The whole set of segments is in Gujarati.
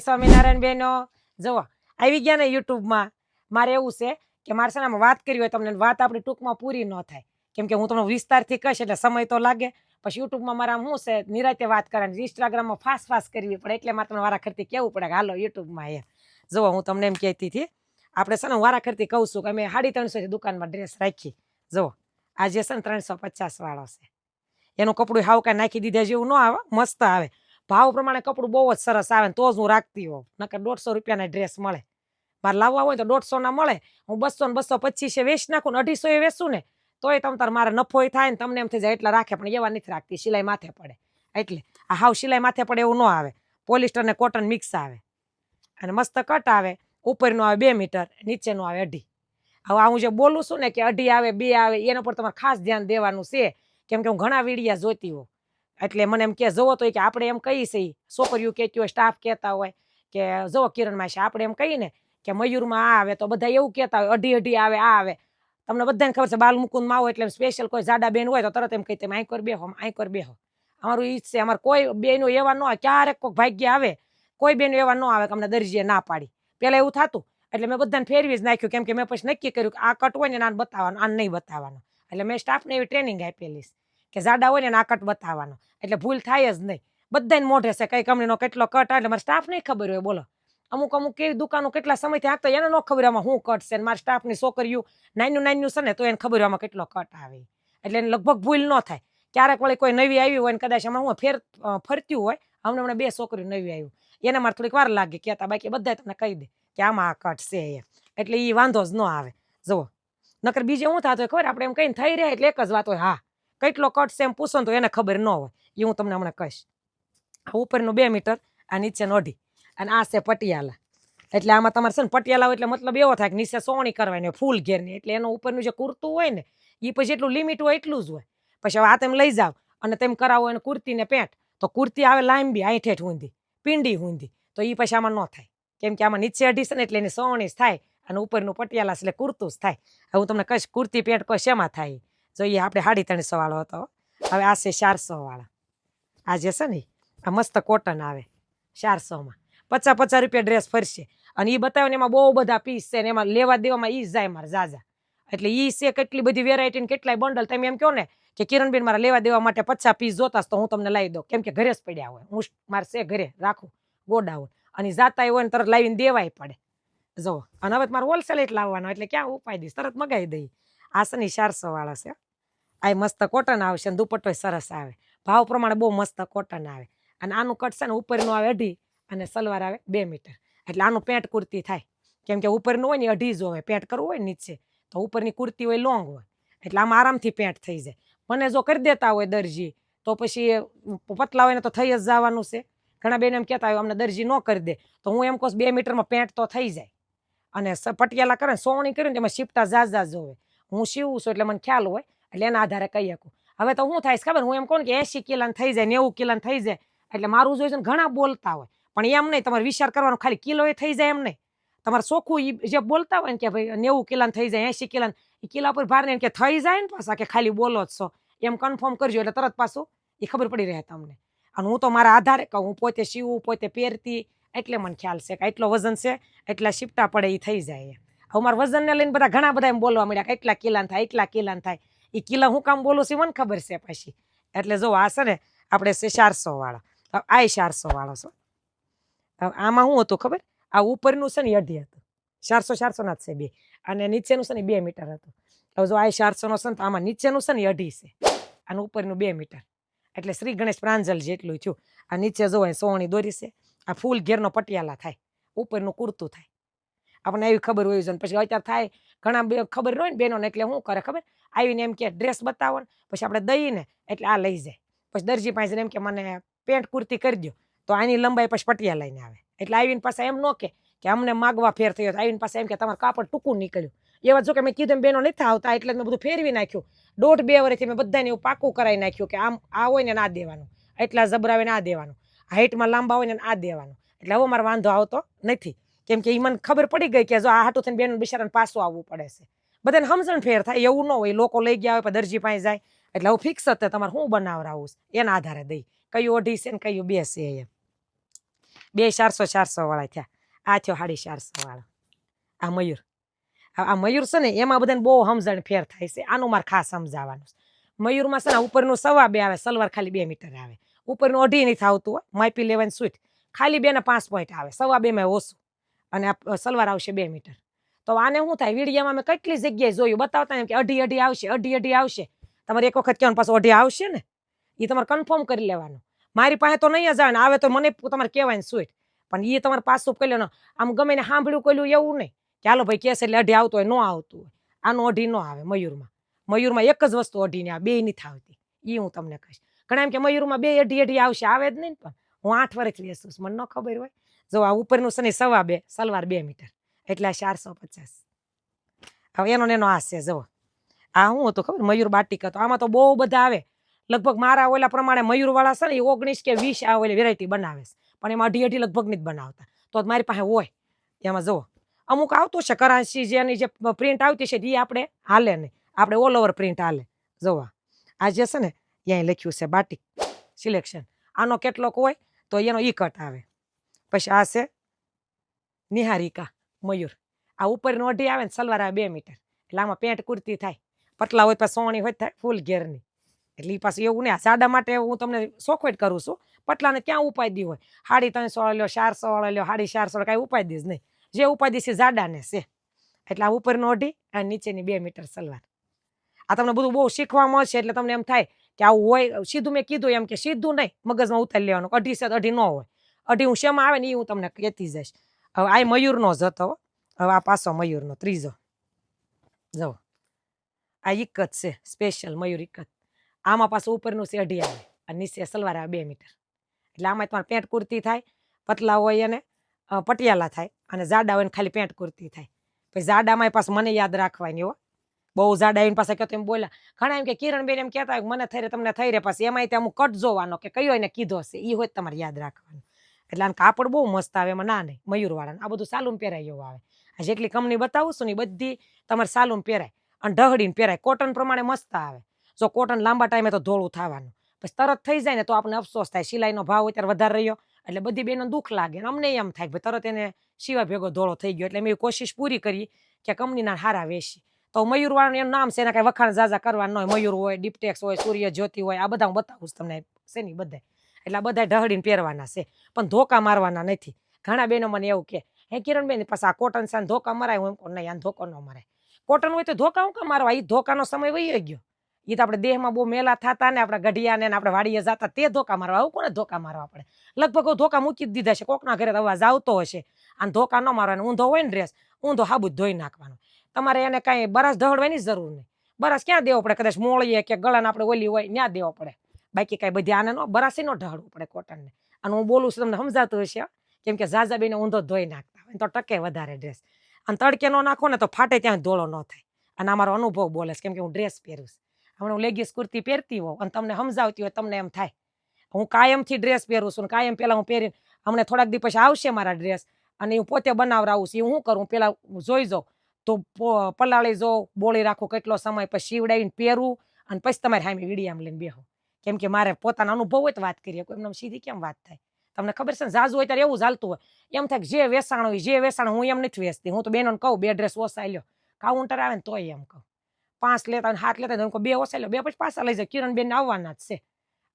સ્વામિનારાયણ બહેનો. જુઓ આવી ગયા ને યુટ્યુબમાં. મારે એવું છે કે મારે છે ને વાત કરી હોય તમને વાત આપણી ટૂંકમાં પૂરી ન થાય, કેમ કે હું તમને વિસ્તારથી કહીશ એટલે સમય તો લાગે. પછી યુટ્યુબમાં મારા શું છે નિરાતે વાત કરવાની, ઇન્સ્ટાગ્રામમાં ફાસ્ટ કરવી પડે, એટલે મારે તમને વારાખરતી કેવું પડે કે હાલો યુટ્યુબમાં એ. જુઓ હું તમને એમ કહેતી હતી, આપણે છે ને વારાખરતી કહું છું કે અમે 350 દુકાનમાં ડ્રેસ રાખી. જુઓ આ જે છે ને 350 વાળો છે, એનું કપડું હાવ કાંઈ નાખી દીધા જેવું ન આવે, મસ્ત આવે. ભાવ પ્રમાણે કપડું બહુ જ સરસ આવે ને તો જ હું રાખતી હોઉં, નકર 150 રૂપિયાના ડ્રેસ મળે. મારે લાવવા હોય તો 150 ના મળે, હું 200 ને 225 વેચ નાખું ને 250 વેચું ને તોય તમ તાર મારે નફો થાય ને તમને એમ થઈ જાય એટલા રાખે, પણ એવા નથી રાખતી, સિલાઈ માથે પડે. એટલે આ હાવ સિલાઈ માથે પડે એવું ન આવે, પોલિસ્ટર ને કોટન મિક્સ આવે અને મસ્ત કટ આવે. ઉપરનું આવે 2 મીટર, નીચેનું આવે 2.5. હવે હું જે બોલું છું ને કે 2.5 આવે 2 આવે એના પર તમારે ખાસ ધ્યાન દેવાનું છે, કેમ કે હું ઘણા વિડીયા જોતી હોઉં. એટલે મને એમ કે જવો તો કે આપણે એમ કહીએ છીએ, છોકરીઓ કહેતી હોય, સ્ટાફ કહેતા હોય કે જવો કિરણ માસી આપણે એમ કહીએ ને કે મયુરમાં આ આવે તો બધા એવું કહેતા હોય 2.5 આવે આ આવે. તમને બધાને ખબર છે બાલ મુકુંદમાં આવો એટલે સ્પેશિયલ કોઈ જાડા બેન હોય તો તરત એમ કહી તમે આંકર બેહો આંકર બેહો. અમારું ઈ છે, અમારે કોઈ બેનો એવા ન હોય, ક્યારેક કોઈ ભાગ્ય આવે, કોઈ બેનો એવા ન આવે કે અમને દરજીએ ના પાડી. પેલા એવું થતું એટલે મેં બધાને ફેરવી જ નાખ્યું, કેમ કે મેં પછી નક્કી કર્યું કે આ કટ હોય ને આને બતાવવાનું, આને નહીં બતાવવાનું. એટલે મેં સ્ટાફને એવી ટ્રેનિંગ આપેલી કે જાડા હોય ને આ કટ બતાવવાનો, એટલે ભૂલ થાય જ નહીં. બધાને મોઢે છે કઈ કંપનીનો કેટલો કટ આવે એટલે મારા સ્ટાફ નહીં ખબર હોય. બોલો અમુક કેવી દુકાનો કેટલા સમયથી હાંકતા એને ન ખબર આમાં શું કટ છે, મારા સ્ટાફની છોકરીઓ નાનું છે ને તો એને ખબર આમાં કેટલો કટ આવે, એટલે એને લગભગ ભૂલ ન થાય. ક્યારેક વળી કોઈ નવી આવી હોય ને કદાચ આમાં હું ફરતી હોય, હમણાં 2 છોકરીઓ નવી આવ્યું એને મારે થોડીક વાર લાગે કહેતા, બાકી બધા તમને કહી દે કે આમાં આ કટ છે એમ, એટલે એ વાંધો જ ન આવે. જુઓ નકર બીજે શું થતું હોય ખબર, આપણે એમ કહીને થઈ રહે એટલે એક જ વાત હોય, હા કેટલો કટ છે એમ પૂછો ને તો એને ખબર ન હોય. એ હું તમને હમણાં કહીશ. આ ઉપરનું 2 મીટર, આ નીચેનું 2.5 અને આ છે પટિયાલા. એટલે આમાં તમારે છે ને પટિયાલા હોય એટલે મતલબ એવો થાય કે નીચે સોવણી કરવાની હોય ફૂલ ઘેરની, એટલે એનું ઉપરનું જે કુર્તું હોય ને એ પછી જેટલું લિમિટ હોય એટલું જ હોય. પછી હવે આ તમે લઈ જાઓ અને તેમ કરાવો એને કુર્તી ને પેન્ટ, તો કુર્તી આવે લાંબી 8 ઊંધી, પીંડી ઊંધી, તો એ પછી આમાં ન થાય, કેમ કે આમાં નીચે 2.5 છે ને એટલે એની સોવણી થાય અને ઉપરનું પટિયાલા એટલે કુર્તું જ થાય. હવે હું તમને કહીશ કુર્તી પેન્ટ કોઈ શેમાં થાય. જોઈએ આપણે 350 વાળો હતો, હવે આ છે 400 વાળા. આ જે છે ને આ મસ્ત કોટન આવે 400માં, 50 રૂપિયા ડ્રેસ ફરશે. અને એ બતાવે ને એમાં બહુ બધા પીસ છે ને એમાં લેવા દેવામાં ઈ જાય મારે જાજા. એટલે ઈ છે કેટલી બધી વેરાયટી ને કેટલાય બંડલ. તમે એમ કહો ને કે કિરણબેન મારા લેવા દેવા માટે 50 પીસ જોતા તો હું તમને લાવી દઉં, કેમ કે ઘરે જ પડ્યા હોય, હું મારે છે ઘરે રાખું ગોડાઉન, અને જાતા હોય ને તરત લાવીને દેવાય પડે. જો અને હવે મારે હોલસેલ જ લાવવાનો એટલે ક્યાં ઉપાય દઈશ, તરત મગાવી દઈ. આ છે ને 400 વાળા છે. આ મસ્ત કોટન આવશે ને દુપટ્ટો સરસ આવે, ભાવ પ્રમાણે બહુ મસ્ત કોટન આવે. અને આનું કટ છે ને ઉપરનું આવે 2.5 અને સલવાર આવે 2 મીટર, એટલે આનું પેન્ટ કુર્તી થાય. કેમ કે ઉપરનું હોય ને 2.5 હોય, પેન્ટ કરવું હોય નીચે તો ઉપરની કુર્તી હોય લોંગ હોય, એટલે આમાં આરામથી પેન્ટ થઈ જાય. મને જો કરી દેતા હોય દરજી તો પછી પતલા હોય ને તો થઈ જ જવાનું છે. ઘણા બેન એમ કહેતા હોય અમને દરજી ન કરી દે, તો હું એમ કહું 2 મીટરમાં પેન્ટ તો થઈ જાય. અને પટિયાલા કરે ને સોવણી કર્યું ને એમાં શિફ્ટા જાજા જોવે. હું સીવું છું એટલે મને ખ્યાલ હોય, એટલે એના આધારે કહી શકું. હવે તો શું થાય ખબર, હું એમ કહું કે 80 કિલાને થઈ જાય 90 કિલાને થઈ જાય, એટલે મારું જોઈશે ને ઘણા બોલતા હોય, પણ એમ નહીં, તમારે વિચાર કરવાનો ખાલી કિલો એ થઈ જાય એમ નહીં. તમારે ચોખ્ખું જે બોલતા હોય ને કે ભાઈ 90 કિલાને થઈ જાય 80 કિલાને, એ કિલા પર ભાર ને કે થઈ જાય ને પાછા કે ખાલી બોલો જ છો એમ કન્ફર્મ કરજો, એટલે તરત પાછું એ ખબર પડી રહે તમને. અને હું તો મારા આધારે કહું, હું પોતે સીવું પોતે પહેરતી, એટલે મને ખ્યાલ છે કે એટલો વજન છે એટલા શિફ્ટા પડે એ થઈ જાય. હવે મારા વજનને લઈને બધા ઘણા બધા એમ બોલવા મળ્યા કે એટલા કિલાને થાય એટલા કિલાને થાય. એ કિલા હું કામ બોલું છું મને ખબર છે પછી. એટલે જો આ છે ને આપણે છે 400 વાળા, આ 400 વાળો છો. આમાં શું હતું ખબર, આ ઉપરનું છે ને 2.5 હતું, 400 ના જ છે બે, અને નીચેનું છે ને 2 મીટર હતું. હવે જો આ 400 નો છે ને તો આમાં નીચેનું છે ને 2.5 છે અને ઉપરનું 2 મીટર, એટલે શ્રી ગણેશ પ્રાંજલ જેટલું થયું. આ નીચે જો સોવણી દોરી છે, આ ફૂલ ઘેરનો પટિયાલા થાય, ઉપરનું કુર્તું થાય. આપણને એવી ખબર હોય છે. પછી અત્યારે થાય ઘણા ખબર હોય ને બહેનોને, એટલે શું કરે ખબર, આવીને એમ કે ડ્રેસ બતાવો ને પછી આપણે દઈએ ને એટલે આ લઈ જાય. પછી દરજી પાસે એમ કે મને પેન્ટ કુર્તી કરી દો, તો આની લંબાઈ પછી પટિયા લઈને આવે. એટલે આવીને પાસે એમ ન કે અમને માગવા ફેર થયો, આવીને પાસે એમ કે તમારું કાપડ ટૂંકું નીકળ્યું. એવા જો કે મેં કીધું બહેનો નથી આવતા, એટલે મેં બધું ફેરવી નાખ્યું. 1.5-2 વર્ષથી મેં બધાને એવું પાકું કરાવી નાખ્યું કે આમ આ હોય ને આ દેવાનું, એટલા જબરાવે ને આ દેવાનું, હાઈટમાં લાંબા હોય ને આ દેવાનું. એટલે હવે મારો વાંધો આવતો નથી, કેમ કે એ મને ખબર પડી ગઈ કે જો આ હાટું થઈને બેન બિચારાને પાછું આવવું પડે છે. બધાને સમજણ ફેર થાય એવું ન હોય, લોકો લઈ ગયા હોય દરજી પાસે જાય. એટલે હું ફિક્સ જ તમારે શું બનાવરાવું એના આધારે દઈ કયું 2.5 છે ને કયું 2 છે એમ. બે 400 વાળા થયા. આ થયો 450 વાળો. આ મયુર. આ મયુર છે ને એમાં બધાને બહુ સમજણ ફેર થાય છે. આનું મારે ખાસ સમજાવવાનું છે. મયુરમાં છે ને ઉપરનું 2.5 આવે, સલવાર ખાલી 2 મીટર આવે. ઉપરનું 2.5 નથી આવતું હોય, માપી લેવાની સૂટ. ખાલી 2 ને 5 પોઈન્ટ આવે, 2.5 માં ઓછું. અને આ સલવાર આવશે 2 મીટર. તો આને શું થાય, વિડીયામાં મેં કેટલી જગ્યાએ જોયું, બતાવતા એમ કે 2.5 આવશે, 2.5 આવશે. તમારે એક વખત કહેવાનું, પાછું 2.5 આવશે ને, એ તમારે કન્ફર્મ કરી લેવાનું. મારી પાસે તો નહીં જ આવે, આવે તો મને તમારે કહેવાય સૂટ. પણ એ તમારે પાછું કરી લેવાનું. આમ ગમે ને સાંભળ્યું કોઈલું એવું નહીં, ચાલો ભાઈ કેસ એટલે 2.5 આવતો હોય, ન આવતું હોય. આનું 2.5 ન આવે મયુરમાં. મયુરમાં એક જ વસ્તુ 2.5 ની આવે, 2 નથી આવતી. એ હું તમને કહીશ. ઘણા એમ કે મયુરમાં 2 2.5 આવશે, આવે જ નહીં. પણ હું 8 વર્ષથી વેચું છું, મને ન ખબર હોય. જો આ ઉપરનું છે ને 2.5, સલવાર 2 મીટર, એટલે આ 450. હવે એનો એનો આ છે. જુઓ આ શું હતું ખબર, મયુર બાટિક હતો. આમાં તો બહુ બધા આવે. લગભગ મારા ઓલા પ્રમાણે મયુર વાળા છે ને એ 19 કે 20 આ ઓલી વેરાયટી બનાવે છે. પણ એમાં 2.5 લગભગ નથી બનાવતા. તો મારી પાસે હોય એમાં. જુઓ અમુક આવતું છે કરાંચી, જેની જે પ્રિન્ટ આવતી છે એ આપણે હાલે નહીં, આપણે ઓલ ઓવર પ્રિન્ટ હાલે. જોવા આ જે છે ને ત્યાં લખ્યું છે બાટિક સિલેક્શન. આનો કેટલોક હોય તો એનો ઈ કટ આવે. પછી આ છે નિહારિકા મયુર. આ ઉપરનો 2.5 આવે ને સલવાર આવે 2 મીટર. એટલે આમાં પેન્ટ કુર્તી થાય. પતલા હોય તો સોણી હોય થાય ફૂલ ઘેરની. એટલે એ પાછું એવું નહીં. આ સાડા માટે હું તમને શોખવટ કરું છું. પતલાને ક્યાં ઉપાય હોય, 350 વાળો લ્યો, 400 વાળો લ્યો, 450 કાંઈ ઉપાય દઈશ નહીં. જે ઉપાય દઈશ એ જાડાને છે. એટલે આ ઉપરનો 2.5 અને નીચેની 2 મીટર સલવાર. આ તમને બધું બહુ શીખવા મળશે. એટલે તમને એમ થાય કે આવું હોય. સીધું મેં કીધું એમ કે સીધું નહીં, મગજમાં ઉતારી લેવાનું. 2.5 છે તો 2.5 ન હોય. 2.5 હું શેમાં આવે ને એ હું તમને કહેતી જઈશ. હવે આ મયુરનો જ હતો. હવે આ પાછો મયુરનો ત્રીજો. જુઓ આ ઇકત છે, સ્પેશિયલ મયુર ઇકત. આમાં પાછું ઉપરનું છે 2.5 આવે અને નીચે સલવાર આવે 2 મીટર. એટલે આમાં તમારે પેન્ટ કુર્તી થાય, પતલા હોય એને પટિયાલા થાય, અને જાડા હોય ને ખાલી પેન્ટ કુર્તી થાય. પછી જાડામાં પાછું મને યાદ રાખવાની હો. બહુ જાડા આવીને પાસે કહેતો એમ બોલ્યા. ઘણા એમ કે કિરણબેન એમ કહેતા હોય મને થઈ રહે, તમને થઈ રહે. પછી એમાં ત્યાં અમુક કટ જોવાનો કે કયો એને કીધો હશે, એ હોય તમારે યાદ રાખવાનું. એટલે આનું કાપડ બહુ મસ્ત આવે. એમાં ના નહીં મયુરવાળાને આ બધું સાલું પહેરાય એવું આવે. આ જેટલી કંપની બતાવું છું ને એ બધી તમારે સાલું પહેરાય અને ઢહડીને પહેરાય. કોટન પ્રમાણે મસ્ત આવે. જો કોટન લાંબા ટાઈમે તો ધોળું થવાનું, પછી તરત થઈ જાય ને તો આપણને અફસોસ થાય. સિલાઈનો ભાવ અત્યારે વધારે રહ્યો એટલે બધી બેનો દુઃખ લાગે. અમને એમ થાય કે તરત એને સિવા ભેગો ધોળો થઈ ગયો. એટલે મેં કોશિશ પૂરી કરી કે કંપનીના હારા વેચી. તો મયુરવાળાનું એનું નામ છે, એના કાંઈ વખાણ ઝાઝા કરવાનું હોય. મયુર હોય, ડિપ્ટેક્સ હોય, સૂર્ય જ્યોતિ હોય, આ બધા હું બતાવું છું તમને છે ને બધા. એટલે આ બધા ઢહડીને પહેરવાના છે, પણ ધોકા મારવાના નથી. ઘણા બહેનો મને એવું કે હે કિરણબેન પાછા આ કોટન છે ધોકા મરાય. હું એમ નહીં, આ ધોકો ન મરાય. કોટન હોય તો ધોકા હું કામ મારવા? એ ધોકાનો સમય વહી ગયો. એ તો આપણે દેહમાં બહુ મેલા થતા ને આપણા ગઢિયાને આપણે વાડીએ જતા તે ધોકા મારવા. આવું કોને ધોકા મારવા પડે? લગભગ ધોકા મૂકી જ દીધા છે. કોકના ઘરે અવાજ આવતો હશે. અને ધોકા ન મારવાનો. ઊંધો હોય ને ડ્રેસ, ઊંધો હાબુ ધોઈ નાખવાનો. તમારે એને કાંઈ બરસ ઢહડવાની જરૂર નહીં. બરસ ક્યાં દેવો પડે? કદાચ મોળીએ કે ગળાને આપણે ઓલી હોય ત્યાં દેવો પડે. બાકી કાંઈ બધી આને બરાસે ન ઢહડવું પડે કોટનને. અને હું બોલું છું તમને સમજાતું હશે, કેમ કે ઝાઝા બેને ઊંધો ધોઈ નાખતા હોય તો ટકે વધારે ડ્રેસ. અને તડકે ન નાખો ને તો ફાટે ત્યાં ધોળો ન થાય. અને અમારો અનુભવ બોલે છે, કેમ કે હું ડ્રેસ પહેરું છું. હમણાં હું લેગીસ કુર્તી પહેરતી હોઉં અને તમને સમજાવતી હોય, તમને એમ થાય હું કાયમથી ડ્રેસ પહેરું છું. કાયમ પહેલા હું પહેરીને હમણાં થોડાક દિવસ પછી આવશે મારા ડ્રેસ અને હું પોતે બનાવરાવું છું. હું કરું પેલા જોઈ જાઉં તો પલાળી જાઉં, બોળી રાખું કેટલો સમય, પછી સીવડાવીને પહેરું અને પછી તમારે સામે વીડિયામાં લઈને બેહો. કેમ કે મારે પોતાનો અનુભવ હોય તો વાત કરીએ. કોઈ એમને સીધી કેમ વાત થાય? તમને ખબર છે ને, ઝાઝુ હોય ત્યારે એવું ચાલતું હોય. એમ થાય કે જે વેચાણ હોય જે વેચાણ. હું એમ નથી વેચતી. હું તો બેનોને કહું 2 ડ્રેસ ઓછા લ્યો. કાઉન્ટર આવે ને તોય એમ કહું 5 લેતા હોય 7 લેતા હોય તો 2 ઓછા લ્યો, 2 પછી પાછા લઈ જાય. કિરણબેન આવવાના જ છે.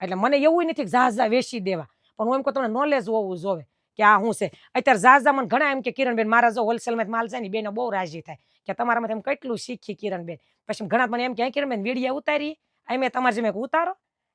એટલે મને એવું નથી કે ઝાઝા વેચી દેવા, પણ હું એમ કહું તમને નોલેજ હોવું જોવે કે આ શું છે. અત્યારે ઝાઝા મને ઘણા એમ કે કિરણબેન મારા જો હોલસેલમાં માલ જાય ને બેનો બહુ રાજી થાય કે તમારામાંથી એમ કેટલું શીખી કિરણબેન. પછી ઘણા મને એમ કે કિરણબેન વિડીયા ઉતારી એમ તમારે જેમ ઉતારો.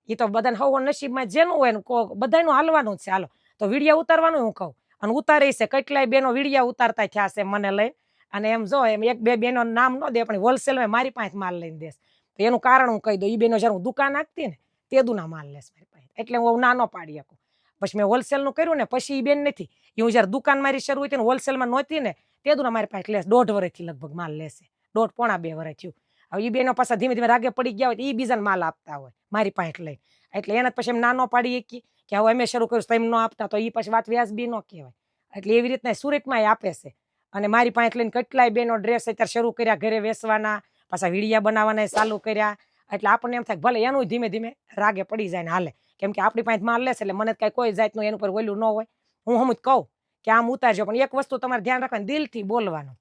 એ તો બધાને હવ નસીબમાં જેનું હોય ને બધાનું હાલવાનું જ છે. હાલો તો વિડીયા ઉતારવાનું હું કહું અને ઉતારે છે. કેટલાય બેનો વિડીયા ઉતારતા થયા છે મને લઈ. અને એમ જો એમ 1-2 બેનો નામ ન દે પણ હોલસેલમાં મારી પાસે માલ લઈને દેશ. તો એનું કારણ હું કહી દઉં. એ બેનો જ્યારે હું દુકાન નાખતી ને તેદુના માલ લેશ મારી પાસે. એટલે હું નાનો પાડી શકું. પછી મેં હોલસેલનું કર્યું ને પછી એ બેન નથી. એ હું જ્યારે દુકાન મારી શરૂ હતી ને હોલસેલમાં નહોતી ને તેદુના મારી પાસે લેશ. 1.5 વર્ષથી લગભગ માલ લેશે. 1.5-2 વર્ષ થયું. હવે એ બેનો પાછા ધીમે ધીમે રાગે પડી ગયા હોય તો એ બીજાને માલ આપતા હોય મારી પાસે લઈ. એટલે એને પછી એમ નાનો પાડી શકી કે હવે અમે શરૂ કર્યું તો એમ ન આપતા તો એ પછી વાત વ્યાજબી ન કહેવાય. એટલે એવી રીતના સુરતમાં એ આપે છે. અને મારી પાસે લઈને કેટલાય બેનો ડ્રેસ અત્યારે શરૂ કર્યા ઘરે વેચવાના, પાછા વિડીયા બનાવવાના ચાલુ કર્યા. એટલે આપણને એમ થાય ભલે એનું ધીમે ધીમે રાગે પડી જાય ને હાલે. કેમ કે આપણી પાસે માલ લેશે એટલે મને કાંઈ કોઈ જાતનું એનું પર ઓલું ન હોય. હું હમ જ કહું કે આમ ઉતારજો, પણ એક વસ્તુ તમારે ધ્યાન રાખવાની, દિલથી બોલવાનું,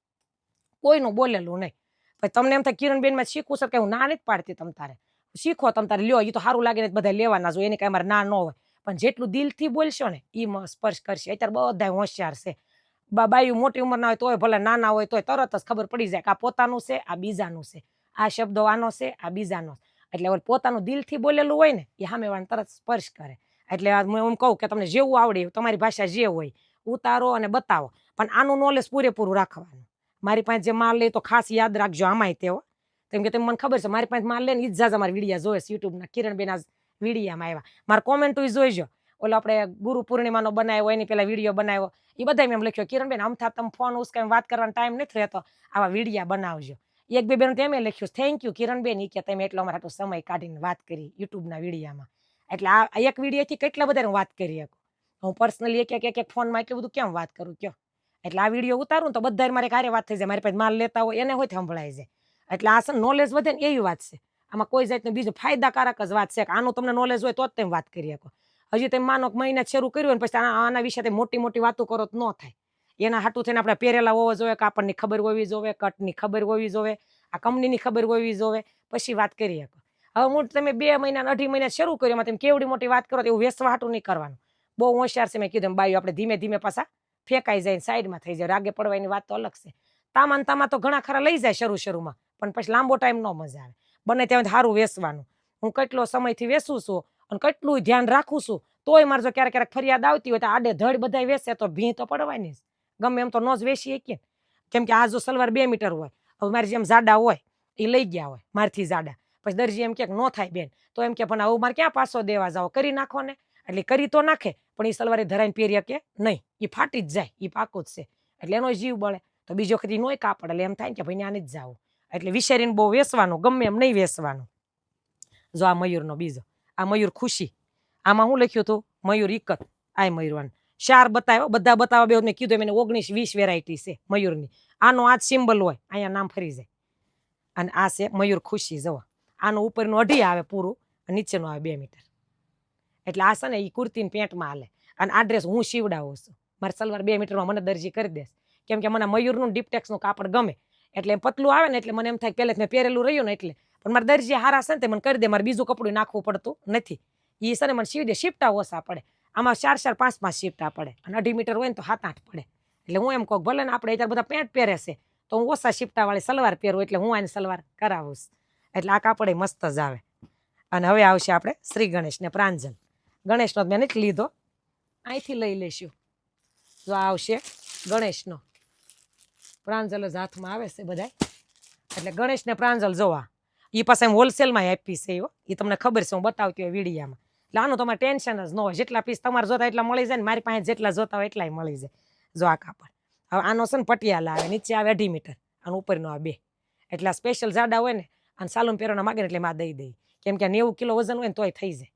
કોઈનું બોલેલું નહીં. પછી તમને એમ થાય કિરણબેનમાં શીખવું છે કે હું ના નથી પાડતી, તમ તારે શીખો, તમ તારે લ્યો, એ તો સારું લાગે ને બધા લેવાના જો, એને કઈ અમારે ના ન હોય, પણ જેટલું દિલથી બોલશો ને એ સ્પર્શ કરશે. અત્યારે બધા હોશિયાર છે, બાયું મોટી ઉંમરના હોય તોય ભલે નાના હોય તોય તરત જ ખબર પડી જાય કે આ પોતાનું છે, આ બીજાનું છે, આ શબ્દો આનો છે, આ બીજાનો. એટલે પોતાનું દિલથી બોલેલું હોય ને એ સામેવાળાને તરત સ્પર્શ કરે. એટલે હું એમ કહું કે તમને જેવું આવડે તમારી ભાષા જે હોય ઉતારો અને બતાવો, પણ આનું નોલેજ પૂરેપૂરું રાખવાનું. મારી પાસે જે માલ લે તો ખાસ યાદ રાખજો આમાંય તેઓ, કેમ કે તમને મને ખબર છે મારી પાસે માલ લે ને ઈ જ મારા વિડીયા જોવે યુટ્યુબના. કિરણબેન આ વિડીયામાં આવ્યા, મારા કોમેન્ટો જોઈજો. ઓલો આપણે ગુરુ પૂર્ણિમાનો બનાવ્યો એની પેલા વિડીયો બનાવ્યો, એ બધા એમ લખ્યો કિરણબેન અમથા તમે ફોન ઉસકાઈને વાત કરવાનો ટાઈમ નથી રહેતો, આવા વિડીયા બનાવજો. એક બે બેન તેમે લખ્યું થેન્ક યુ કિરણબેન, ઈ કે તમે એટલો અમારા સમય કાઢીને વાત કરી યુટ્યુબના વિડીયામાં. એટલે આ એક વિડીયોથી કેટલા બધા વાત કરી શકું. હું પર્સનલી એક ફોનમાં એટલું બધું કેમ વાત કરું કયો. એટલે આ વિડીયો ઉતારું તો બધા મારે કાર્ય વાત થઈ જાય, મારી પાસે માલ લેતા હોય એને હોય સંભળાય જાય. એટલે આ છે નોલેજ વધે ને એવી વાત છે, આમાં કોઈ જાતનું બીજું ફાયદાકારક જ વાત છે કે આનું તમને નોલેજ હોય તો જ તમે વાત કરી શકો. હજી તમે માનો કે મહિને શરૂ કર્યું હોય પછી આના વિશે મોટી મોટી વાતો કરો તો ન થાય. એના હાટું થઈને આપણે પહેરેલા હોવો જોઈએ, કાપડની ખબર હોવી જોઈએ, કટની ખબર હોવી જોઈએ, આ કંપનીની ખબર હોવી જોઈએ, પછી વાત કરી શકો. હવે હું તમે 2 મહિના 2.5 મહિના શરૂ કર્યું એમાં તમે કેવડી મોટી વાત કરો એવું વેસવા હાટું નહીં કરવાનું. બહુ હોશિયાર છે મેં કીધું બાયું, આપણે ધીમે ધીમે પાછા ફેંકાઈ જાય, સાઈડમાં થઈ જાય. રાગે પડવાની વાત તો અલગ છે. તામાં તો ઘણા ખરા લઈ જાય શરૂમાં, પણ પછી લાંબો ટાઈમ ન મજા આવે. બને ત્યાં સારું વેસવાનું. હું કેટલો સમયથી વેસું છું અને કેટલું ધ્યાન રાખું છું, તોય મારે જો ક્યારેક ફરિયાદ આવતી હોય તો આડે ધડ બધા વેસે તો ભી તો પડવાની જ. ગમે એમ તો ન જ વેચીએ કે, કેમ કે આ જો સલવાર 2 મીટર હોય, હવે મારી જેમ જાડા હોય એ લઈ ગયા હોય મારથી જાડા, પછી દરજી એમ કે ન થાય બેન, તો એમ કે પણ હવે મારે ક્યાં 500 દેવા જાવ, કરી નાખો ને. એટલે કરી તો નાખે, પણ એ સલવારે ધરાઈને પહેરીએ કે નહીં, એ ફાટી જ જાય, એ પાકું જ છે. એટલે એનો જીવ બળે તો બીજો વખત નોય કાપડ, એટલે એમ થાય કે ભાઈ આને જ જાવ. એટલે વિચારીને બહુ વેસવાનું, ગમે એમ નહીં વેસવાનું. જો આ મયુરનો બીજો, આ મયુર ખુશી, આમાં શું લખ્યું હતું મયુર ઇકત, આ મયુર 4 બતાવ્યો, બધા બતાવવા બે મેં કીધું, એને 19-20 વેરાયટી છે મયુરની. આનો આ જ સિમ્બલ હોય, અહીંયા નામ ફરી જાય. અને આ છે મયુર ખુશી. જવા આનું ઉપરનું 2.5 આવે પૂરું, નીચેનું આવે 2 મીટર. એટલે આ છે ને એ કુર્તી પેન્ટમાં હાલે. અને આ ડ્રેસ હું સીવડાવું છું, મારે સલવાર 2 મીટરમાં મને દરજી કરી દેશ, કેમ કે મને મયુરનું ડિપ્ટેક્સનું કાપડ ગમે. એટલે પતલું આવે ને એટલે મને એમ થાય પહેલે મેં પહેરેલું રહ્યું ને એટલે, પણ મારે દરજી હારા છે ને મને કરી દે, મારે બીજું કપડું નાખવું પડતું નથી. એ છે ને મને સીવી દે. શિફ્ટા ઓછા પડે, આમાં 4-4, 5-5 શિફ્ટા પડે, અને 2.5 મીટર હોય ને તો 7-8 પડે. એટલે હું એમ કહું ભલે ને આપણે અત્યારે બધા પેન્ટ પહેરે છે તો હું ઓછા શિફ્ટા વાળી સલવાર પહેરું, એટલે હું આને સલવાર કરાવું. એટલે આ કાપડ મસ્ત જ આવે. અને હવે આવશે આપણે શ્રી ગણેશ ને પ્રાંજલ. ગણેશનો મેં નથી લીધો, અહીંથી લઈ લઈશું. જો આવશે ગણેશનો, પ્રાંજલ જ હાથમાં આવે છે બધા. એટલે ગણેશ ને પ્રાંજલ જોવા એ પાસે એમ હોલસેલમાં આપી છે, એ તમને ખબર છે, હું બતાવતી હોય વિડીયામાં. એટલે આનું તમારે ટેન્શન જ ન હોય, જેટલા પીસ તમારે જોતા એટલા મળી જાય ને, મારી પાસે જેટલા જોતા હોય એટલાય મળી જાય. જો આ કાપડ હવે આનો છે ને પટિયાલા આવે, નીચે આવે 2.5 મીટર અને ઉપરનો આવે 2. એટલે આ સ્પેશિયલ જાડા હોય ને અને સાલુન પહેરવાના માગે ને એટલે માં દઈ, કેમ કે 90 કિલો વજન હોય ને તોય થઈ જાય.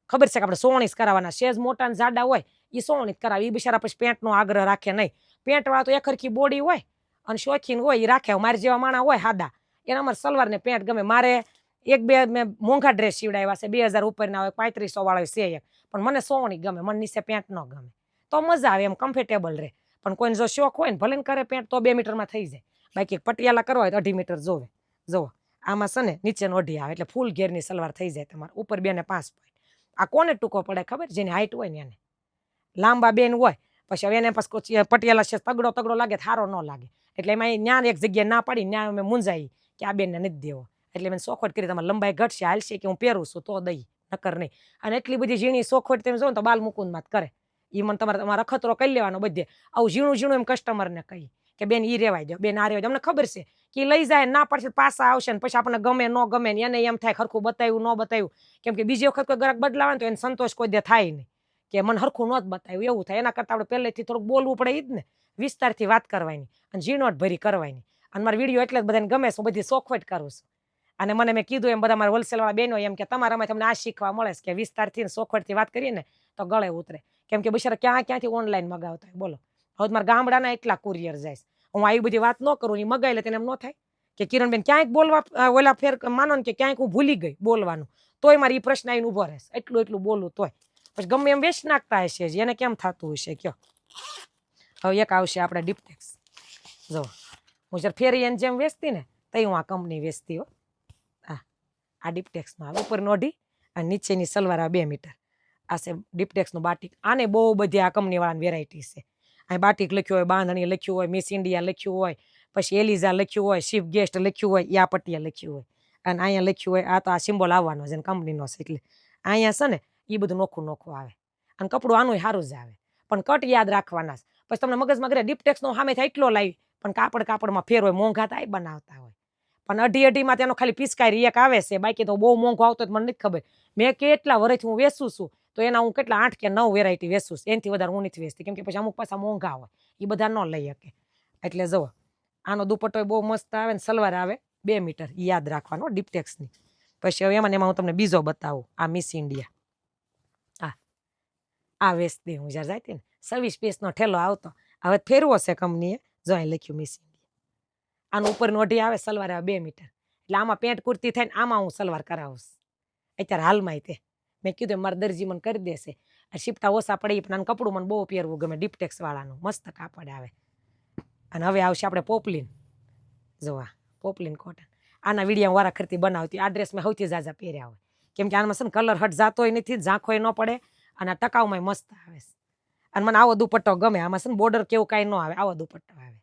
ખબર છે કે આપણે 16 કરાવવાના, સેજ મોટા ને જાડા હોય એ 16 કરાવે. એ બિચારા પછી પેન્ટનો આગ્રહ રાખે નહીં. પેન્ટવાળા તો એકરખી બોડી હોય અને શોખીન હોય, એ રાખે. મારે જેવા માણા હોય સાદા, એના અમારે સલવાર ને પેન્ટ ગમે. મારે 1-2 મેં મોંઘા ડ્રેસ સીવડાવ્યા છે, 2000 ઉપરના હોય, 3500 વાળો છે એક, પણ મને 16 ગમે, મને નીચે પેન્ટ ન ગમે. તો મજા આવે, એમ કમ્ફર્ટેબલ રહે. પણ કોઈને જો શોખ હોય ને ભલે ને કરે પેન્ટ, તો 2 મીટરમાં થઈ જાય. બાકી પટિયાલા કરવા હોય તો 2.5 મીટર જોવે. જુઓ આમાં છે ને નીચેનો 2.5 આવે, એટલે ફૂલ ઘેરની સલવાર થઈ જાય તમારે. ઉપર 2 ને 5 પોઈન્ટ. આ કોને ટૂંકો પડે ખબર, જેની હાઈટ હોય ને એને. લાંબા બેન હોય પછી હવે એને પછી પટિયાલા છે તગડો લાગે, સારો ન લાગે. એટલે એમાં ન્યા એક જગ્યાએ ના પાડી, ન્યા અમે મૂંઝાઈ કે આ બેનને નથી દેવો. એટલે મેં સોખવટ કરી, તમારે લંબાઈ ઘટશે હાલશે કે હું પહેરું છું તો દઈ, નકર નહીં. અને એટલી બધી ઝીણી સોખવટ તમે જો ને તો બાલ મુકુંદમાં જ કરે. એ મને તમારે અખતરો કરી લેવાનો બધે. આવું ઝીણું એમ કસ્ટમરને કહી કે બેન ઈ રેવાય દો, બેન આ રેવાય દો. અમને ખબર છે કે લઈ જાય ના પડશે, પાછા આવશે ને પછી આપણને ગમે ન ગમે ને એને એમ થાય હરખું બતાવ્યું ન બતાવ્યું. કેમ કે બીજી વખત કોઈ ગ્રાહક બદલાવે ને તો એને સંતોષ કોઈ દે થાય નહીં કે મને હરખું ન જ બતાવ્યું, એવું થાય. એના કરતાં આપણે પહેલેથી થોડુંક બોલવું પડે જ ને, વિસ્તારથી વાત કરવાની અને ઝીણવટ ભરી કરવાની. અને મારા વિડીયો એટલે જ બધાને ગમે છે, બધી સોખવટ કરું છું. અને મને મેં કીધું એમ બધા મારા હોલસેલવાળા બહેનો એમ કે તમારામાં તમને આ શીખવા મળે છે કે વિસ્તારથી ને સોખવટથી વાત કરીએ ને તો ગળે ઉતરે. કેમ કે બિચારા ક્યાંથી ઓનલાઈન મગાવતા હોય બોલો. હવે મારા ગામડાના એટલા કુરિયર જાય, હું આવી બધી વાત ન કરું, એ મગાવી લે તેને એમ ન થાય કે કિરણબેન ક્યાંક બોલવા ઓલા ફેર માનો ને કે ક્યાંક હું ભૂલી ગઈ બોલવાનું, તોય મારે એ પ્રશ્ન આવીને ઊભો રહેશે. એટલું બોલું તોય પછી ગમે એમ વેચી નાખતા હશે જ, એને કેમ થતું હશે કયો. હવે એક આવશે આપણે ડિપ્ટેક્સ. જો હું જ્યારે ફેરી એને જેમ વેચતી ને તઈ હું આ કંપની વેચતી હો. આ ડિપ્ટેક્સમાં ઉપરનો અઢી અને નીચેની સલવાર આ 2 મીટર. આ છે ડિપ્ટેક્સનું બાટિક. આને બહુ બધી આ કંપનીવાળાની વેરાયટી છે. અહીં બાટિક લખ્યું હોય, બાંધણી લખ્યું હોય, મિસ ઇન્ડિયા લખ્યું હોય, પછી એલિઝા લખ્યું હોય, શિપ ગેસ્ટ લખ્યું હોય, યા પટિયા લખ્યું હોય, અને અહીંયા લખ્યું હોય આ તો આ સિમ્બોલ આવવાનો છે કંપનીનો છે. એટલે અહીંયા છે ને એ બધું નોખું નોખું આવે અને કપડું આનું સારું જ આવે, પણ કટ યાદ રાખવાના. પછી તમને મગજમાં કરે ડિપ્ટેક્સનો સામે થાય એટલો લાવી, પણ કાપડમાં ફેર હોય, મોંઘા થાય બનાવતા હોય. પણ અઢીમાં તેનો ખાલી પિચકારી એક આવે છે, બાકી તો બહુ મોંઘો આવતો મને નથી ખબર. મેં કેટલા વર્ષથી હું વેચું છું તો એના હું કેટલા 8 કે 9 વેરાયટી વેચું છું. એનાથી વધારે હું નથી વેચતી, કેમ કે પછી અમુક પાછા મોંઘા હોય, એ બધા ન લઈ શકે. એટલે જુઓ આનો દુપટ્ટો બહુ મસ્ત આવે ને સલવાર આવે 2 મીટર, એ યાદ રાખવાનો ડિપ્ટેક્સની. પછી હવે એમાં હું તમને બીજો બતાવું. આ મિસ ઇન્ડિયા આ વેચતી હું જ્યારે જાતી ને 26 પીસનો ઠેલો આવતો. હવે ફેરવો છે કંપનીએ. જો અહીં લખ્યું મિસ ઇન્ડિયા. આનું ઉપરનું અઢી આવે, સલવાર આવે 2 મીટર. એટલે આમાં પેન્ટ કુર્તી થાય ને આમાં હું સલવાર કરાવું અત્યારે હાલમાં. તે મેં કીધું મારા દરજી મને કરી દેશે. શીપટા ઓછા પડે પણ આનું કપડું મને બહુ પહેરવું ગમે, ડિપ્ટેક્સ વાળાનું મસ્ત કાપડ આવે. અને હવે આવશે આપણે પોપલીન. જોવા પોપલીન કોટન. આના વિડીયો વારા ખરતી બનાવતી. આ ડ્રેસ મેં સૌથી ઝાઝા પહેર્યા હોય, કેમ કે આમાં છે ને કલર હટ જાતોય નથી, ઝાંખોય ન પડે, અને ટકાઉમાં મસ્ત આવે. અને મને આવો દુપટ્ટો ગમે. આમાં છે ને બોર્ડર કેવું કાંઈ ન આવે, આવો દુપટ્ટો આવે.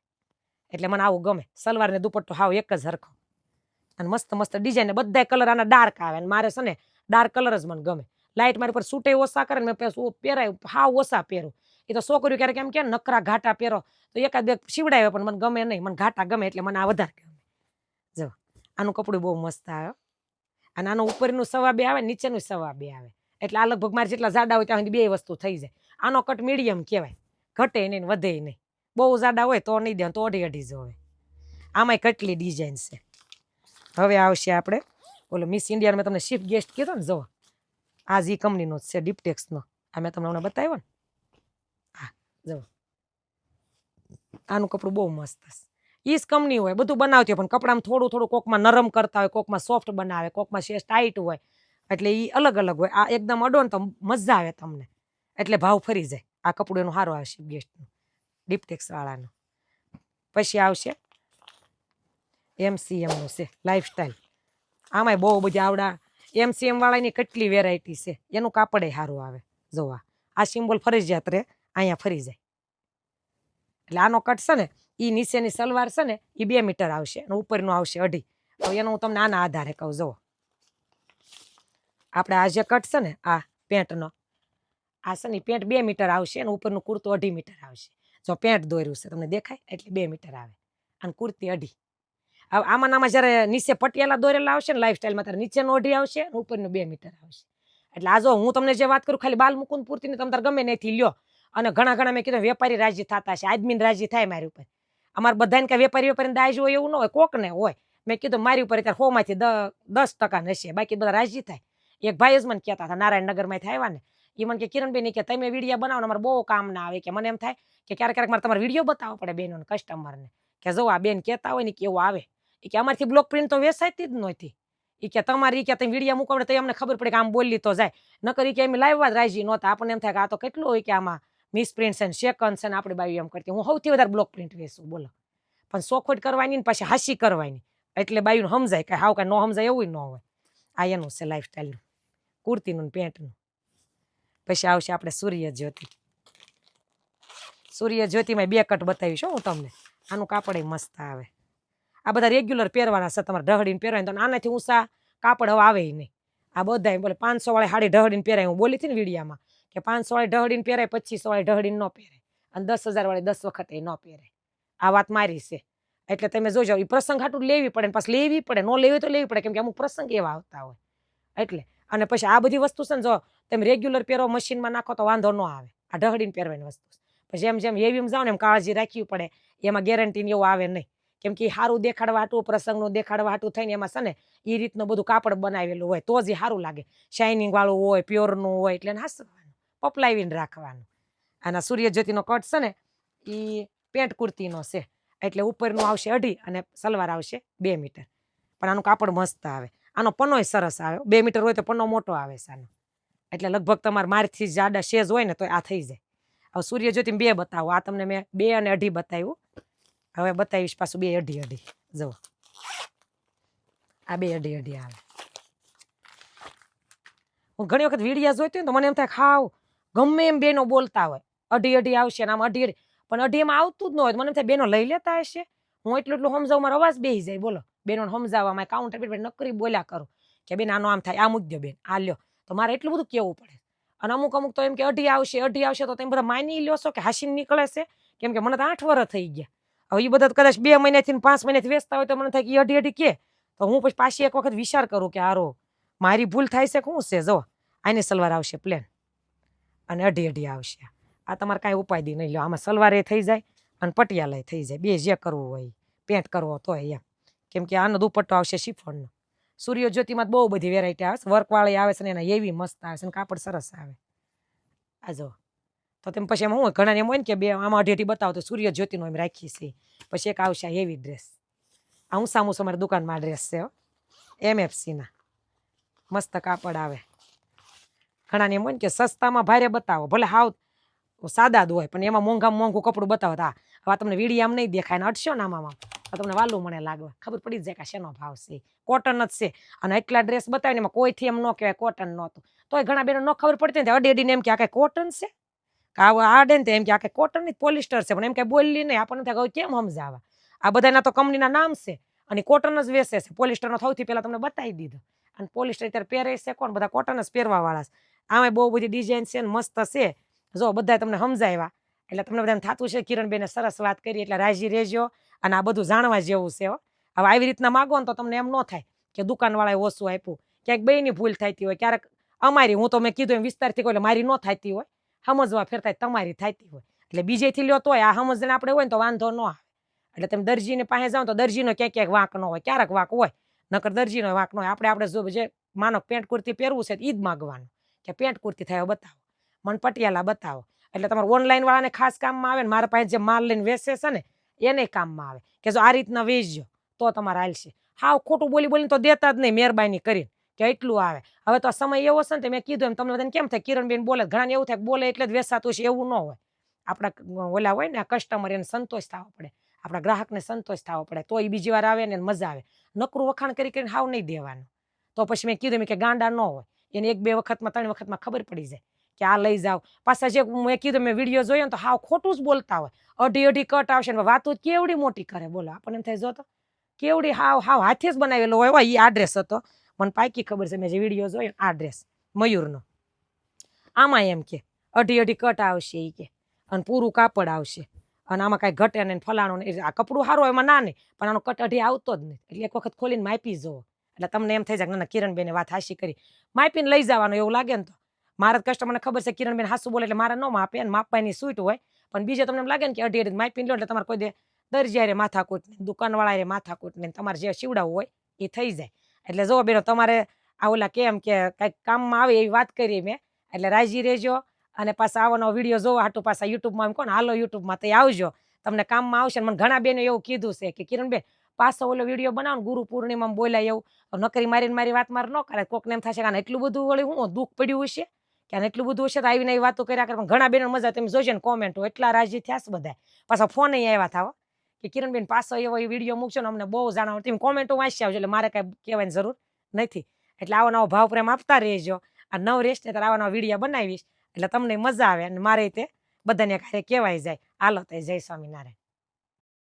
એટલે મને આવું ગમે. સલવાર ને દુપટ્ટો હાવ એક જ હરખો, અને મસ્ત મસ્ત ડિઝાઇન. બધા કલર આના ડાર્ક આવે, અને મારે છે ને ડાર્ક કલર જ મને ગમે. લાઇટ મારી પર સૂટે ઓછા કરે ને મેં પહેરાય હાવ ઓછા પહેરું. એ તો છોકરીઓ ક્યારેક એમ કે નકરા ઘાટા પહેરો તો એકાદ બે સીવડાવે, પણ મને ગમે નહીં. મને ઘાટા ગમે એટલે મને આ વધારે ગમે. જો આનું કપડું બહુ મસ્ત આવે, અને આનું ઉપરનું 2.5 આવે, નીચેનું 2.5 આવે. એટલે આ લગભગ મારે જેટલા જાડા હોય ત્યાં સુધી 2 વસ્તુ થઈ જાય. આનો કટ મીડિયમ કહેવાય, ઘટે નહીં વધે નહીં. બહુ જાડા હોય તો નહીં દે, તો 2.5 જોવે. આમાંય કેટલી ડિઝાઇન છે. હવે આવશે આપણે ઓલો મિસ ઇન્ડિયા. મેં તમને શિપ ગેસ્ટ કીધો ને, જો આ જ કંપનીનો છે ડિપ્ટેક્સનો. આ મેં તમને હમણાં બતાવ્યો ને. હા જો આનું કપડું બહુ મસ્ત છે. એ જ કંપની હોય, બધું બનાવતી હોય, પણ કપડામાં થોડું થોડું કોકમાં નરમ કરતા હોય, કોકમાં સોફ્ટ બનાવે, કોકમાં શેષ ટાઈટ હોય. એટલે એ અલગ અલગ હોય. આ એકદમ અડો ને તો મજા આવે તમને, એટલે ભાવ ફરી જાય. આ કપડું એનું સારું આવે શિપ ગેસ્ટનું, ડિપ્ટેક્સ વાળાનું. પછી આવશે MCMનું છે લાઈફસ્ટાઈલ. આમાંય બહુ બધી આવડા MCM વાળાની કેટલી વેરાયટી છે. એનું કાપડે સારું આવે. જોવા આ સિમ્બોલ ફરજિયાત રહે, અહીંયા ફરી જાય. એટલે આનો કટ છે ને એ નીચેની સલવાર છે ને એ 2 મીટર આવશે, અને ઉપરનું આવશે 2.5. હવે એનું હું તમને આના આધારે કહું. જુઓ આપણે આ જે કટ છે ને આ પેન્ટનો, આ છે ને પેન્ટ 2 મીટર આવશે, અને ઉપરનું કુર્તું 2.5 મીટર આવશે. જો પેન્ટ દોર્યું છે તમને દેખાય, એટલે 2 મીટર આવે, અને કુર્તી 2.5. હવે આમાં જ્યારે નીચે પટિયાલા દોરેલા આવશે ને લાઈફસ્ટાઈલમાં, ત્યારે નીચેનો 2.5 આવશે, અને ઉપરનું 2 મીટર આવશે. એટલે આ જો હું તમને જે વાત કરું ખાલી બાલ મુકુંદ પૂરતી તમે તાર ગમે નથી લ્યો. અને ઘણા મેં કીધું વેપારી રાજી થતા છે, આદમીને રાજી થાય મારી ઉપર. અમારે બધાને કઈ વેપારી દાજ હોય એવું ન હોય, કોક ને હોય. મેં કીધું મારી ઉપર અત્યારે 100માંથી 10% નશે, બાકી બધા રાજી થાય. એક ભાઈ જ મને કહેતા હતા, નારાયણનગરમાંથી આવ્યા ને, એ મને કે કિરણબેન કે તમે વિડીયો બનાવો ને અમારે બહુ કામ ના આવે. કે મને એમ થાય કે ક્યારેક મારે તમારે વિડીયો બતાવવો પડે બેનોને, કસ્ટમરને, કે જો આ બેન કહેતા હોય ને કે એવું આવે. એ કે અમારથી બ્લોક પ્રિન્ટ તો વેચાતી જ નથી. એ કે તમારી કે તમે વિડીયો મૂકો તો અમને ખબર પડે કે આમ બોલી તો જાય, નકર કે એમ લાવવા જ રાજી નહોતા. આપણને એમ થાય કે આ તો કેટલું હોય કે આમાં મિસપ્રિન્ટ છે ને સેકન્ડ છે ને, આપણે બાયું એમ કરતી. હું સૌથી વધારે બ્લોક પ્રિન્ટ વેચું, બોલો. પણ સોખોટ કરવાની ને પાછી હાસી કરવાની, એટલે બાયું સમજાય કે હાવ કાંઈ ન સમજાય એવું ન હોય. આ એનું છે લાઈફસ્ટાઈલનું, કુર્તીનું પેન્ટનું. પછી આવશે આપણે સૂર્ય જ્યોતિ. સૂર્ય જ્યોતિમાં 2 કટ બતાવીશું હું તમને. આનું કાપડ મસ્ત આવે. આ બધા રેગ્યુલર પહેરવાના છે, તમારે ઢહડીને પહેરવાય તો આનાથી ઊંચા કાપડ હવે આવે નહીં. આ બધા બોલે 500 વાળી હાડી ઢહડીને પહેરાય. હું બોલી હતી ને વિડીયામાં કે 500 વાળી ઢહડીને પહેરાય, 2500 વાળી ઢહડીને ન પહેરાય, અને 10,000 વાળી 10 વખત ન પહેરાય. આ વાત મારી છે. એટલે તમે જોજો, એ પ્રસંગ હાટું લેવી પડે, પાછી લેવી પડે. ન લેવી તો લેવી પડે, કેમ કે અમુક પ્રસંગ એવા આવતા હોય. એટલે અને પછી આ બધી વસ્તુ છે ને, જો તમે રેગ્યુલર પહેરો મશીનમાં નાખો તો વાંધો ન આવે. આ ઢહડીને પહેરવાની વસ્તુ. પછી જેમ હેવીમાં જાવ ને એમ કાળજી રાખવી પડે. એમાં ગેરંટી ને એવું આવે નહીં, કેમ કે સારું દેખાડવા હાટું, પ્રસંગનું દેખાડવા હાટું થઈને એમાં છે ને એ રીતનું બધું કાપડ બનાવેલું હોય તો જ સારું લાગે. શાઇનિંગ વાળું હોય, પ્યોરનું હોય, એટલે હાસવાનું, પપલાવીને રાખવાનું. અને સૂર્ય જ્યોતિનો કટ છે ને એ પેન્ટ કુર્તીનો છે, એટલે ઉપરનું આવશે 2.5 અને સલવાર આવશે 2 મીટર. પણ આનું કાપડ મસ્ત આવે. આનો પન્નોય સરસ આવે. 2 મીટર હોય તો પન્નો મોટો આવે છે આનો. એટલે લગભગ તમારે મારથી જાડા શેજ હોય ને તો આ થઈ જાય. હવે સૂર્યજ્યોતિ 2 બતાવો. આ તમને મેં 2 અને 2.5 બતાવ્યું. હવે બતાવીશ પાછું 2 2.5 જુઓ આ 2 2.5 આવે. હું ઘણી વખત વિડીયા જોઈતી હોય તો મને એમ થાય ખાવ ગમે એમ બેનો બોલતા હોય 2.5 2.5 આવશે ને આમ 2.5 પણ 2.5 એમાં આવતું જ ન હોય. મને એમ થાય બેનો લઈ લેતા હશે. હું એટલું સમજાવું મારો અવાજ બેસી જાય. બોલો બેનો સમજાવવામાં કાઉન્ટર પર નકરી બોલ્યા કરું કે બેન આનો આમ થાય આ મૂકી દો બેન આ લ્યો. તો મારે એટલું બધું કેવું પડે. અને અમુક તો એમ કે 2.5 આવશે 2.5 આવશે તો તમે બધા માની લ્યો છો કે હાસીને નીકળે છે. કેમ કે મને તો 8 વર્ષ થઈ ગયા. હવે એ બધા કદાચ 2 મહિનાથી 5 મહિનાથી વેચતા હોય તો મને થાય કે 2.5 કે તો હું પછી પાછી એક વખત વિચાર કરું કે હારો મારી ભૂલ થાય છે શું છે. જો આની સલવાર આવશે પ્લેન અને 2.5 2.5 આવશે. આ તમારે કાંઈ ઉપાય નહીં લો. આમાં સલવારે થઈ જાય અને પટિયાલા થઈ જાય. બે જે કરવું હોય પેન્ટ કરવો તો એમ. કેમ કે આનો દુપટ્ટો આવશે શિફોનનો. સૂર્યજ્યોતિમાં બહુ બધી વેરાયટી આવે છે. વર્કવાળી આવે છે ને એના એવી મસ્ત આવે છે ને કાપડ સરસ આવે. આ જો તો તેમ પછી એમાં હું ઘણા એમ હોય ને કે બે આમાં 2.5 બતાવો તો સૂર્યજ્યોતિનો એમ રાખી છે. પછી એક આવશે હેવી ડ્રેસ. આ હું સામું અમારી દુકાનમાં ડ્રેસ છે MFCના મસ્ત કાપડ આવે. ઘણાને એમ હોય ને કે સસ્તામાં ભારે બતાવો ભલે હાવ સાદા જ હોય પણ એમાં મોંઘું કપડું બતાવો. હા હવે તમને વિડીયો આમ નહીં દેખાય ને અડશો ને આમાં તો તમને વાલું મને લાગવા ખબર પડી જાય કે શેનો ભાવ છે. કોટન જ છે અને એટલા ડ્રેસ બતાવીને એમાં કોઈથી એમ ન કહેવાય કોટન નહોતું. તોય ઘણા બેનો ન ખબર પડતી ને 2.5 એમ કે આ કઈ કોટન છે આ ડે ને એમ કે આ કઈ કોટન નહીં પોલિસ્ટર છે. પણ એમ કઈ બોલી નહીં આપણને થાય કેમ સમજાવવા. આ બધાના તો કંપનીના નામ છે અને કોટન જ વેચે છે. પોલિસ્ટરનો સૌથી પહેલા તમને બતાવી દીધો. અને પોલિસ્ટર અત્યારે પહેરે છે કોણ બધા કોટન જ પહેરવા વાળા છે. આમાં બહુ બધી ડિઝાઇન છે ને મસ્ત છે. જો બધા તમને સમજાવ્યા એટલે તમને બધાને થતું છે કિરણબેને સરસ વાત કરી એટલે રાજી રહેજો. અને આ બધું જાણવા જેવું છે. હવે આવી રીતના માગો ને તો તમને એમ ન થાય કે દુકાનવાળાએ ઓછું આપ્યું. ક્યાંક બેયની ભૂલ થતી હોય ક્યારેક અમારી હું તો મેં કીધું એમ વિસ્તારથી કોઈ એટલે મારી ન થતી હોય સમજવા ફેરતા તમારી થતી હોય એટલે બીજેથી લ્યો તોય આ સમજને આપણે હોય ને તો વાંધો ન આવે. એટલે તમે દરજીને પાસે જાઓ તો દરજીનો ક્યાંક વાંક ન હોય ક્યારેક વાંક હોય નકર દરજીનો વાંક ન હોય. આપણે જો જે માનો પેન્ટ કુર્તી પહેરવું છે ઈ જ માગવાનું કે પેન્ટ કુર્તી થાય બતાવો મને પટિયાલા બતાવો. એટલે તમારે ઓનલાઈન વાળાને ખાસ કામમાં આવે ને મારા પાસે જે માલ લઈને વેચે છે ને એને કામમાં આવે કે જો આ રીતના વેચજો તો તમારે હાલશે. હાવ ખોટું બોલીને તો દેતા જ નહીં મહેરબાની કરીને કે એટલું આવે. હવે તો સમય એવો છે ને મેં કીધું એમ તમને બધાને કેમ થાય કિરણબેન બોલે ઘણાને એવું થાય બોલે એટલે જ વેચાતું છે એવું ન હોય. આપણા ઓલા હોય ને કસ્ટમર એને સંતોષ થવો પડે આપણા ગ્રાહકને સંતોષ થવો પડે તો એ બીજી વાર આવે ને મજા આવે. નકરું વખાણ કરીને હાવ નહીં દેવાનું. તો પછી મેં કીધું કે ગાંડા ન હોય એને 1 2 વખતમાં 3 વખતમાં ખબર પડી જાય કે આ લઈ જાઓ. પાછા જે મેં કીધું મેં વિડીયો જોયો ને તો હાવ ખોટું જ બોલતા હોય 2.5 કટ આવશે ને વાતો કેવડી મોટી કરે બોલો. આપણને એમ થાય જો તો કેવડી હાવ હાથે જ બનાવેલો હોય. એ આ ડ્રેસ હતો મને પાકી ખબર છે મેં જે વિડીયો જોયો આ ડ્રેસ મયુરનો. આમાં એમ કે 2.5 કટ આવશે એ કે અને પૂરું કાપડ આવશે અને આમાં કાંઈ ઘટે ને ફલાણું નહીં. આ કપડું સારું એમાં ના નહીં પણ આનો કટ 2.5 આવતો જ નહીં. એટલે એક વખત ખોલીને માપી જોવો એટલે તમને એમ થઈ જાય ના કિરણબેને વાત હાશી કરી. માપીને લઈ જવાનું એવું લાગે ને તો મારા કસ્ટમરને ખબર છે કિરણબેન હાસુ બોલે એટલે મારે ન માપે અને માપવાની સૂટ હોય. પણ બીજે તમને એમ લાગે ને કે 2.5 માપીને લો એટલે તમારે કોઈ દે દરજી માથાકૂટ નહીં દુકાનવાળા માથાકૂટ નહીં તમારે જે સીવડાવવું હોય એ થઈ જાય. એટલે જો બેનો તમારે આ ઓલા કેમ કે કંઈક કામમાં આવે એવી વાત કરી મેં એટલે રાજી રહેજો. અને પાછા આવવાનો વિડીયો જોવા હાટું પાછા યુટ્યુબમાં એમ કોને હાલો યુટ્યુબમાં તો આવજો તમને કામમાં આવશે. મને ઘણા બેનો એવું કીધું છે કે કિરણબેન પાછો ઓલો વિડીયો બનાવો ગુરુ પૂર્ણિમામાં બોલાય એવું નકરી મારી વાત મારે ન કરે કોકને એમ થશે કે એટલું બધું વળી હું દુઃખ પડ્યું હશે કે એટલું બધું હશે તો આવીને એવી વાતો કર્યા કરે. પણ ઘણા બેનો મજા તમે જોજો ને કોમેન્ટો એટલા રાજી થયા છે બધા. પાછા ફોન આવ્યા થાવ કે કિરણબેન પાછો એવો વિડીયો મૂકશો ને અમને બહુ જાણવા તમે કોમેન્ટો વાંચી આવજો એટલે મારે કાંઈ કહેવાની જરૂર નથી. એટલે આવો નવો ભાવ પ્રેમ આપતા રહેજો. આ નવ રેસ્ટ ને ત્યારે આવા નવા વિડીયો બનાવીશ એટલે તમને મજા આવે અને મારે તે બધાને કહેવાય જાય હાલો તો જય સ્વામિનારાયણ.